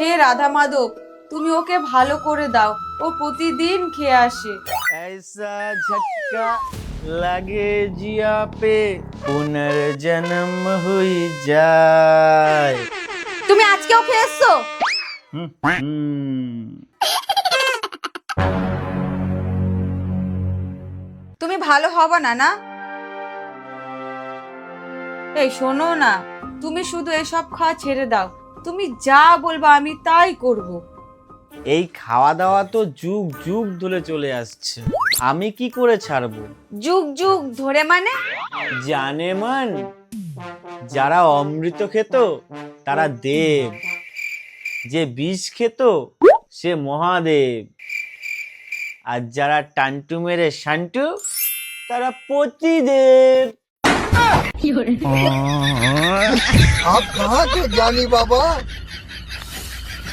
হে রাধা মাধব, তুমি ওকে ভালো করে দাও, ও প্রতিদিন খেয়ে আসে। ऐसा झटका लगे जिया पे पुनर्जन्म हुई जाए। তুমি আজকেও খেয়ে এসছো? তুমি ভালো হবে না না? এই শোনো না, তুমি শুধু এসব খাওয়া ছেড়ে দাও। তুমি যা বলবা আমি তাই করব। এই খাওয়া দাওয়া তো যুগ যুগ ধরে চলে আসছে, আমি কি করে ছাড়বো? যুগ যুগ ধরে মানে? জানে মান, যারা অমৃত খেত তারা দেব, যে বিষ খেত সে মহাদেব, আর যারা টান্টু মেরে শান্টু তারা পতিদেব। आप कहाँ थे ज्ञानी बाबा?